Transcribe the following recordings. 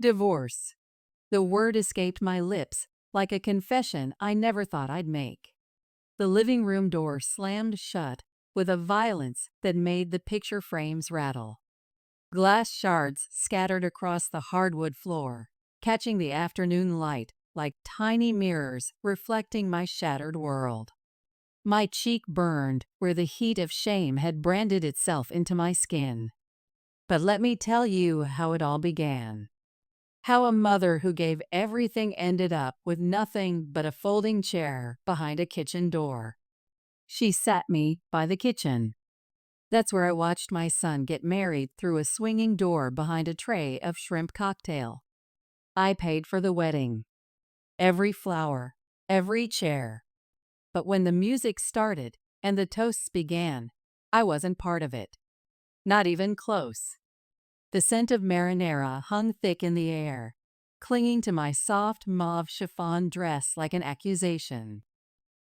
Divorce. The word escaped my lips like a confession I never thought I'd make. The living room door slammed shut with a violence that made the picture frames rattle. Glass shards scattered across the hardwood floor, catching the afternoon light like tiny mirrors reflecting my shattered world. My cheek burned where the heat of shame had branded itself into my skin. But let me tell you how it all began. How a mother who gave everything ended up with nothing but a folding chair behind a kitchen door. She sat me by the kitchen. That's where I watched my son get married through a swinging door behind a tray of shrimp cocktail. I paid for the wedding. Every flower, every chair. But when the music started and the toasts began, I wasn't part of it. Not even close. The scent of marinara hung thick in the air, clinging to my soft mauve chiffon dress like an accusation.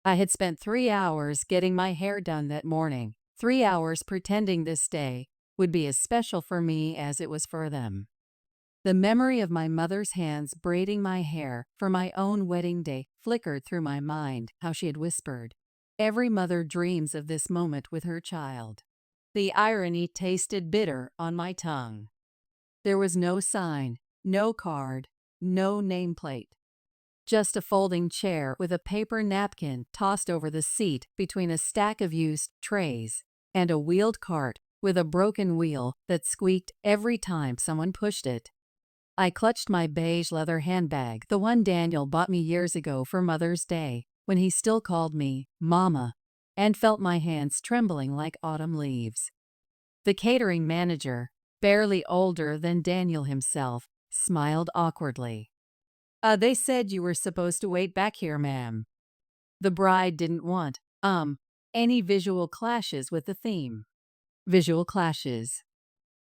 I had spent 3 hours getting my hair done that morning, 3 hours pretending this day would be as special for me as it was for them. The memory of my mother's hands braiding my hair for my own wedding day flickered through my mind, how she had whispered, "Every mother dreams of this moment with her child." The irony tasted bitter on my tongue. There was no sign, no card, no nameplate. Just a folding chair with a paper napkin tossed over the seat between a stack of used trays, and a wheeled cart with a broken wheel that squeaked every time someone pushed it. I clutched my beige leather handbag, the one Daniel bought me years ago for Mother's Day, when he still called me Mama, and felt my hands trembling like autumn leaves. The catering manager, barely older than Daniel himself, smiled awkwardly. They said you were supposed to wait back here, ma'am." The bride didn't want, any visual clashes with the theme. Visual clashes.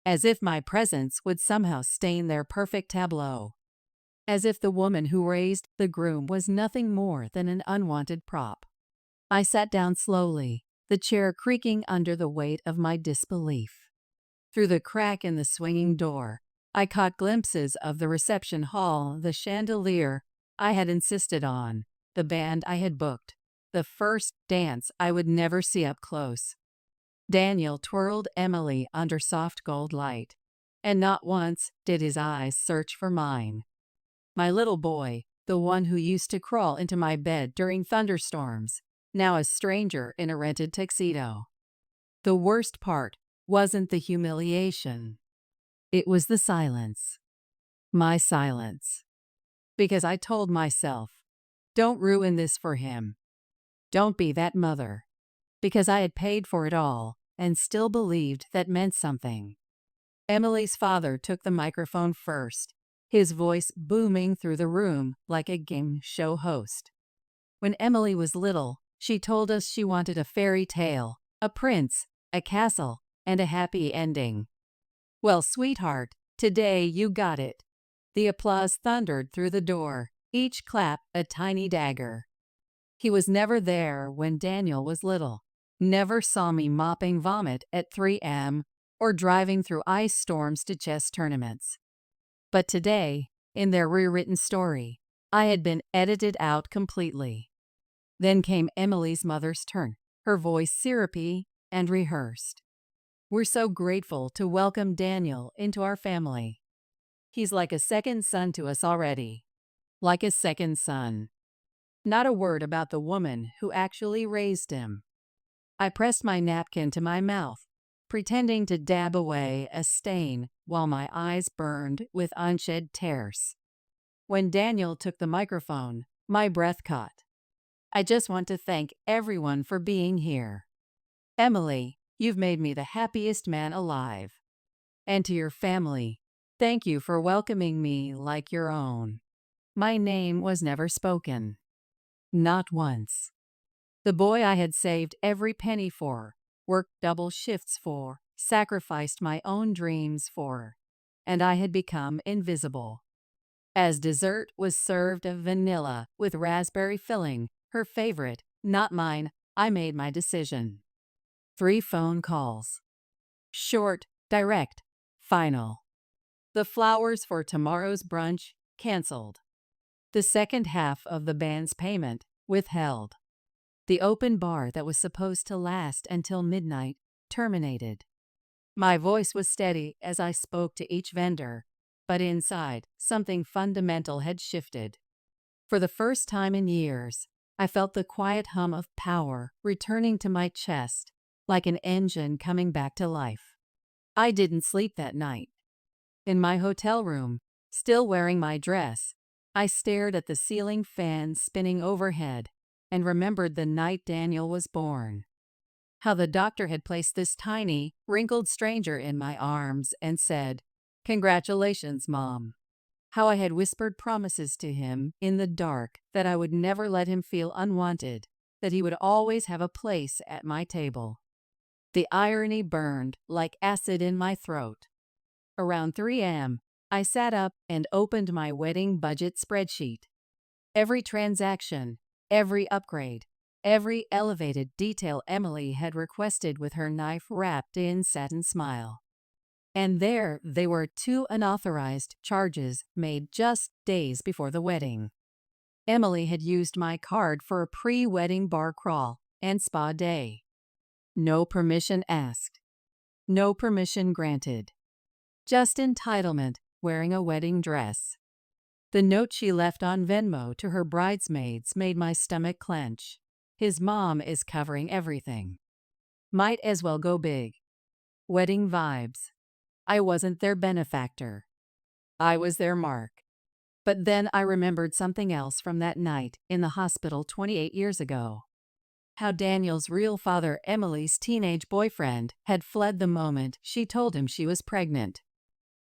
As if my presence would somehow stain their perfect tableau. As if the woman who raised the groom was nothing more than an unwanted prop. I sat down slowly, the chair creaking under the weight of my disbelief. Through the crack in the swinging door, I caught glimpses of the reception hall, the chandelier I had insisted on, the band I had booked, the first dance I would never see up close. Daniel twirled Emily under soft gold light, and not once did his eyes search for mine. My little boy, the one who used to crawl into my bed during thunderstorms, now a stranger in a rented tuxedo. The worst part wasn't the humiliation. It was the silence. My silence. Because I told myself, don't ruin this for him. Don't be that mother. Because I had paid for it all and still believed that meant something. Emily's father took the microphone first, his voice booming through the room like a game show host. When Emily was little, she told us she wanted a fairy tale, a prince, a castle, and a happy ending. Well, sweetheart, today you got it. The applause thundered through the door, each clap a tiny dagger. He was never there when Daniel was little, never saw me mopping vomit at 3 a.m. or driving through ice storms to chess tournaments. But today, in their rewritten story, I had been edited out completely. Then came Emily's mother's turn, her voice syrupy and rehearsed. "We're so grateful to welcome Daniel into our family. He's like a second son to us already. Like a second son." Not a word about the woman who actually raised him. I pressed my napkin to my mouth, pretending to dab away a stain while my eyes burned with unshed tears. When Daniel took the microphone, my breath caught. "I just want to thank everyone for being here. Emily, you've made me the happiest man alive. And to your family, thank you for welcoming me like your own." My name was never spoken. Not once. The boy I had saved every penny for, worked double shifts for, sacrificed my own dreams for, and I had become invisible. As dessert was served of vanilla with raspberry filling, her favorite, not mine, I made my decision. 3 phone calls. Short, direct, final. The flowers for tomorrow's brunch canceled. The second half of the band's payment withheld. The open bar that was supposed to last until midnight terminated. My voice was steady as I spoke to each vendor, but inside, something fundamental had shifted. For the first time in years, I felt the quiet hum of power returning to my chest, like an engine coming back to life. I didn't sleep that night. In my hotel room, still wearing my dress, I stared at the ceiling fan spinning overhead and remembered the night Daniel was born. How the doctor had placed this tiny, wrinkled stranger in my arms and said, "Congratulations, Mom." How I had whispered promises to him in the dark that I would never let him feel unwanted, that he would always have a place at my table. The irony burned like acid in my throat. Around 3 a.m., I sat up and opened my wedding budget spreadsheet. Every transaction, every upgrade, every elevated detail Emily had requested with her knife wrapped in satin smile. And there they were, 2 unauthorized charges made just days before the wedding. Emily had used my card for a pre-wedding bar crawl and spa day. No permission asked. No permission granted. Just entitlement, wearing a wedding dress. The note she left on Venmo to her bridesmaids made my stomach clench. His mom is covering everything. Might as well go big. Wedding vibes. I wasn't their benefactor. I was their mark. But then I remembered something else from that night in the hospital 28 years ago. How Daniel's real father, Emily's teenage boyfriend, had fled the moment she told him she was pregnant.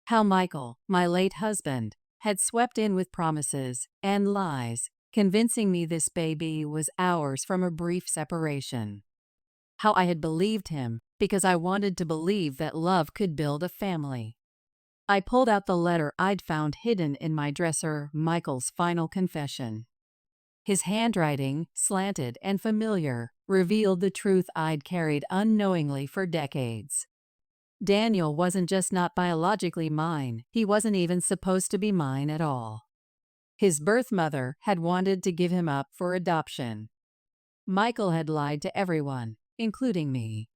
How Michael, my late husband, had swept in with promises and lies, convincing me this baby was ours from a brief separation. How I had believed him because I wanted to believe that love could build a family. I pulled out the letter I'd found hidden in my dresser, Michael's final confession. His handwriting, slanted and familiar, revealed the truth I'd carried unknowingly for decades. Daniel wasn't just not biologically mine, he wasn't even supposed to be mine at all. His birth mother had wanted to give him up for adoption. Michael had lied to everyone, including me.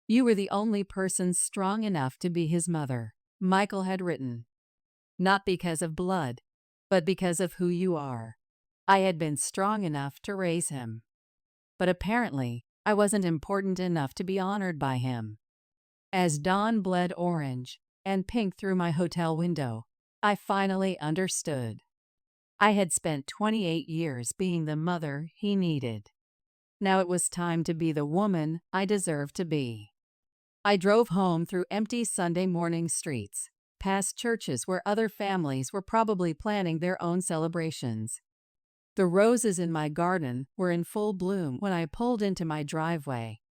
"You were the only person strong enough to be his mother," Michael had written. "Not because of blood, but because of who you are." I had been strong enough to raise him. But apparently, I wasn't important enough to be honored by him. As dawn bled orange and pink through my hotel window, I finally understood. I had spent 28 years being the mother he needed. Now it was time to be the woman I deserved to be. I drove home through empty Sunday morning streets, past churches where other families were probably planning their own celebrations. The roses in my garden were in full bloom when I pulled into my driveway,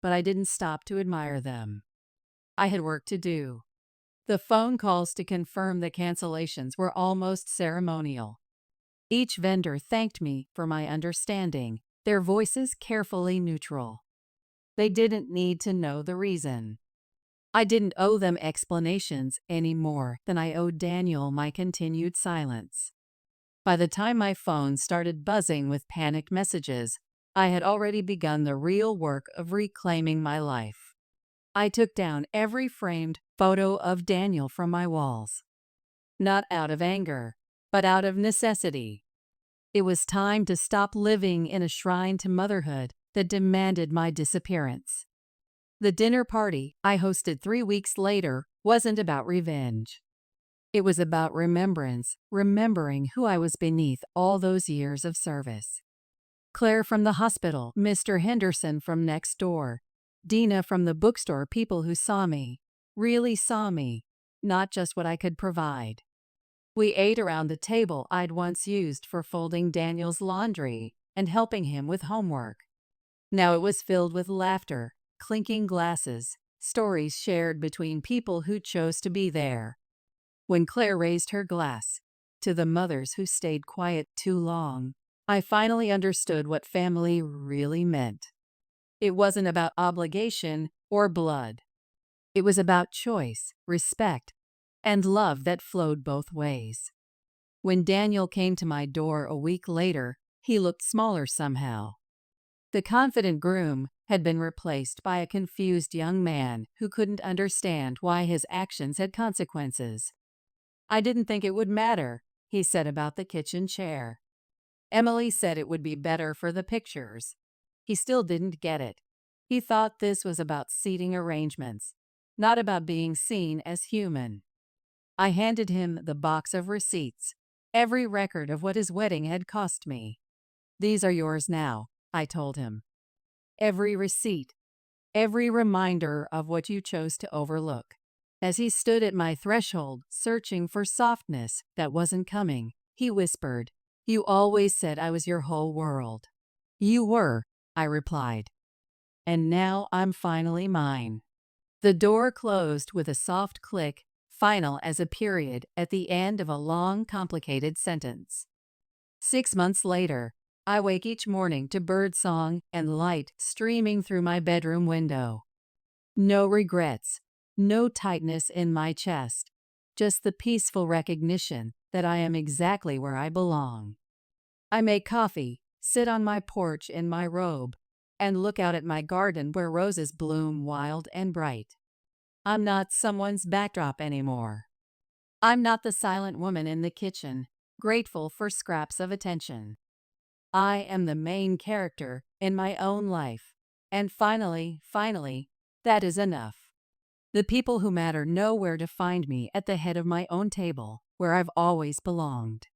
but I didn't stop to admire them. I had work to do. The phone calls to confirm the cancellations were almost ceremonial. Each vendor thanked me for my understanding, their voices carefully neutral. They didn't need to know the reason. I didn't owe them explanations any more than I owed Daniel my continued silence. By the time my phone started buzzing with panicked messages, I had already begun the real work of reclaiming my life. I took down every framed photo of Daniel from my walls. Not out of anger, but out of necessity. It was time to stop living in a shrine to motherhood that demanded my disappearance. The dinner party I hosted 3 weeks later wasn't about revenge. It was about remembrance, remembering who I was beneath all those years of service. Claire from the hospital, Mr. Henderson from next door, Dina from the bookstore, people who saw me, really saw me, not just what I could provide. We ate around the table I'd once used for folding Daniel's laundry and helping him with homework. Now it was filled with laughter, clinking glasses, stories shared between people who chose to be there. When Claire raised her glass, to the mothers who stayed quiet too long, I finally understood what family really meant. It wasn't about obligation or blood. It was about choice, respect, and love that flowed both ways. When Daniel came to my door a week later, he looked smaller somehow. The confident groom had been replaced by a confused young man who couldn't understand why his actions had consequences. "I didn't think it would matter," he said about the kitchen chair. "Emily said it would be better for the pictures." He still didn't get it. He thought this was about seating arrangements, not about being seen as human. I handed him the box of receipts, every record of what his wedding had cost me. "These are yours now," I told him. "Every receipt, every reminder of what you chose to overlook." As he stood at my threshold, searching for softness that wasn't coming, he whispered, "You always said I was your whole world." "You were," I replied. "And now I'm finally mine." The door closed with a soft click, final as a period at the end of a long, complicated sentence. 6 months later, I wake each morning to birdsong and light streaming through my bedroom window. No regrets, no tightness in my chest, just the peaceful recognition that I am exactly where I belong. I make coffee, sit on my porch in my robe, and look out at my garden where roses bloom wild and bright. I'm not someone's backdrop anymore. I'm not the silent woman in the kitchen, grateful for scraps of attention. I am the main character in my own life. And finally, that is enough. The people who matter know where to find me at the head of my own table, where I've always belonged.